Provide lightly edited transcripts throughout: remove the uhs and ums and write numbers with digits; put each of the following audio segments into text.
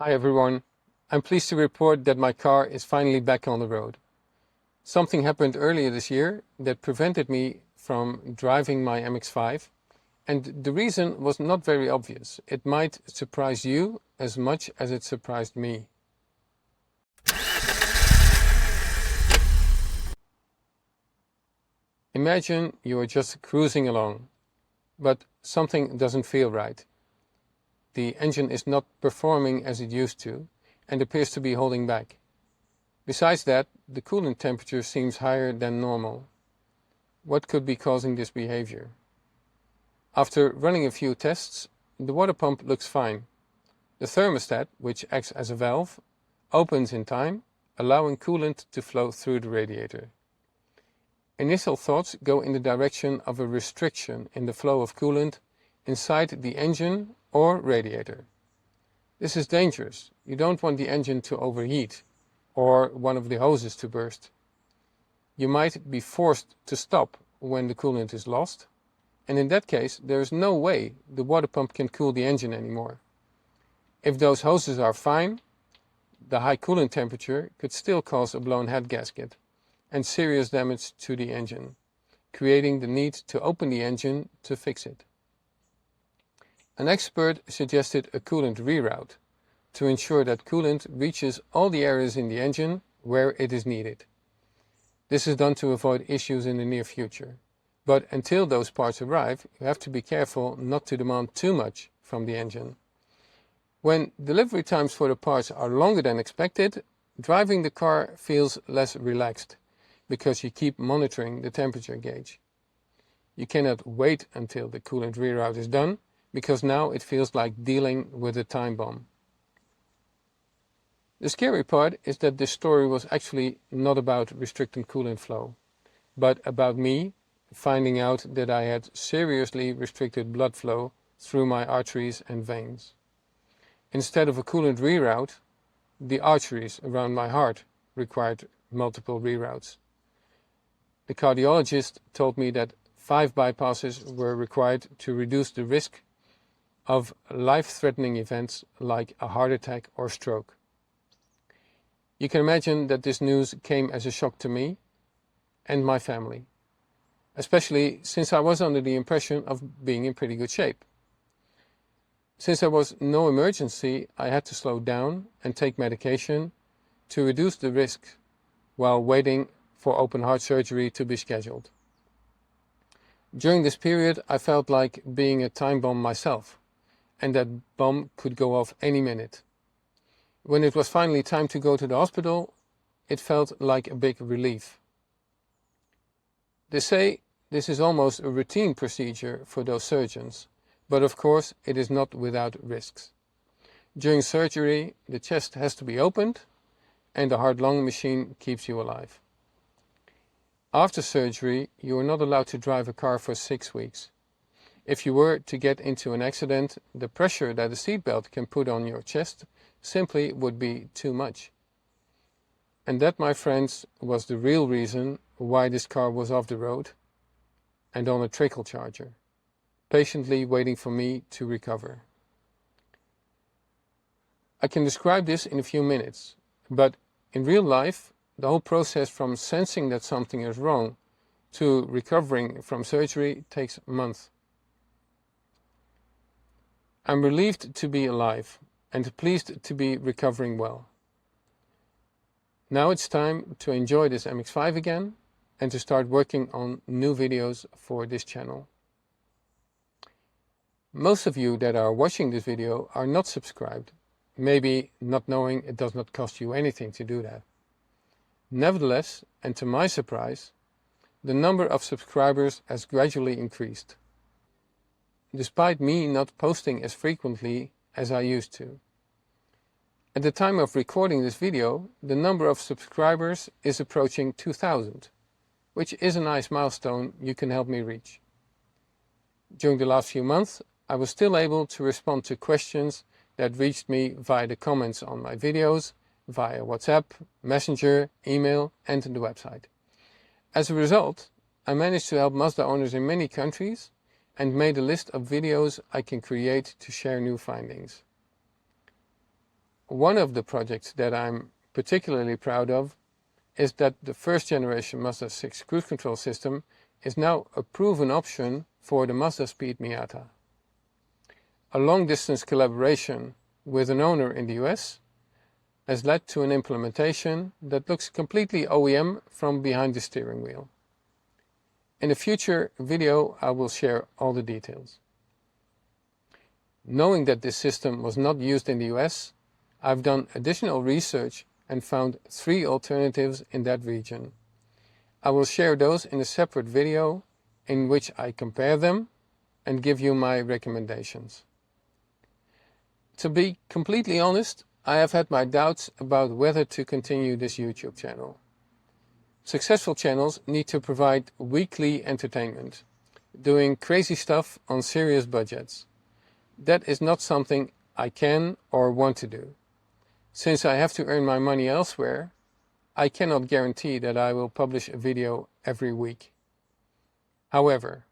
Hi everyone, I'm pleased to report that my car is finally back on the road. Something happened earlier this year that prevented me from driving my MX-5, and the reason was not very obvious. It might surprise you as much as it surprised me. Imagine you are just cruising along, but something doesn't feel right. The engine is not performing as it used to and appears to be holding back. Besides that, the coolant temperature seems higher than normal. What could be causing this behavior? After running a few tests, the water pump looks fine. The thermostat, which acts as a valve, opens in time, allowing coolant to flow through the radiator. Initial thoughts go in the direction of a restriction in the flow of coolant inside the engine or radiator. This is dangerous. You don't want the engine to overheat or one of the hoses to burst. You might be forced to stop when the coolant is lost, and in that case there is no way the water pump can cool the engine anymore. If those hoses are fine, the high coolant temperature could still cause a blown head gasket and serious damage to the engine, creating the need to open the engine to fix it. An expert suggested a coolant reroute to ensure that coolant reaches all the areas in the engine where it is needed. This is done to avoid issues in the near future, but until those parts arrive, you have to be careful not to demand too much from the engine. When delivery times for the parts are longer than expected, driving the car feels less relaxed because you keep monitoring the temperature gauge. You cannot wait until the coolant reroute is done, because now it feels like dealing with a time bomb. The scary part is that this story was actually not about restricting coolant flow, but about me finding out that I had seriously restricted blood flow through my arteries and veins. Instead of a coolant reroute, the arteries around my heart required multiple reroutes. The cardiologist told me that 5 bypasses were required to reduce the risk of life-threatening events like a heart attack or stroke. You can imagine that this news came as a shock to me and my family, especially since I was under the impression of being in pretty good shape. Since there was no emergency, I had to slow down and take medication to reduce the risk while waiting for open heart surgery to be scheduled. During this period, I felt like being a time bomb myself, and that bomb could go off any minute. When it was finally time to go to the hospital, it felt like a big relief. They say this is almost a routine procedure for those surgeons, but of course it is not without risks. During surgery, the chest has to be opened and the heart-lung machine keeps you alive. After surgery, you are not allowed to drive a car for 6 weeks. If you were to get into an accident, the pressure that a seatbelt can put on your chest simply would be too much. And that, my friends, was the real reason why this car was off the road and on a trickle charger, patiently waiting for me to recover. I can describe this in a few minutes, but in real life, the whole process from sensing that something is wrong to recovering from surgery takes months. I'm relieved to be alive and pleased to be recovering well. Now it's time to enjoy this MX-5 again and to start working on new videos for this channel. Most of you that are watching this video are not subscribed, maybe not knowing it does not cost you anything to do that. Nevertheless, and to my surprise, the number of subscribers has gradually increased, despite me not posting as frequently as I used to. At the time of recording this video, the number of subscribers is approaching 2,000, which is a nice milestone you can help me reach. During the last few months, I was still able to respond to questions that reached me via the comments on my videos, via WhatsApp, Messenger, email and the website. As a result, I managed to help Mazda owners in many countries and made a list of videos I can create to share new findings. One of the projects that I'm particularly proud of is that the first generation Mazda 6 cruise control system is now a proven option for the Mazda Speed Miata. A long-distance collaboration with an owner in the US has led to an implementation that looks completely OEM from behind the steering wheel. In a future video I will share all the details. Knowing that this system was not used in the US, I've done additional research and found 3 alternatives in that region. I will share those in a separate video in which I compare them and give you my recommendations. To be completely honest, I have had my doubts about whether to continue this YouTube channel. Successful channels need to provide weekly entertainment, doing crazy stuff on serious budgets. That is not something I can or want to do. Since I have to earn my money elsewhere, I cannot guarantee that I will publish a video every week. However,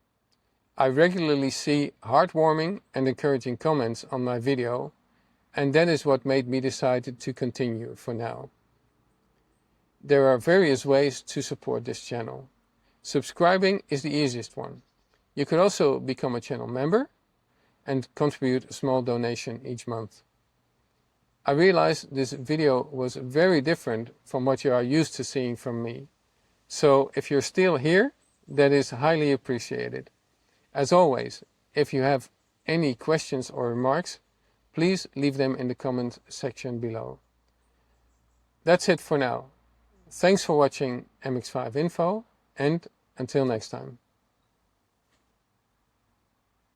I regularly see heartwarming and encouraging comments on my video, and that is what made me decide to continue for now. There are various ways to support this channel. Subscribing is the easiest one. You could also become a channel member and contribute a small donation each month. I realize this video was very different from what you are used to seeing from me. So if you're still here, that is highly appreciated. As always, if you have any questions or remarks, please leave them in the comment section below. That's it for now. Thanks for watching MX5 Info, and until next time.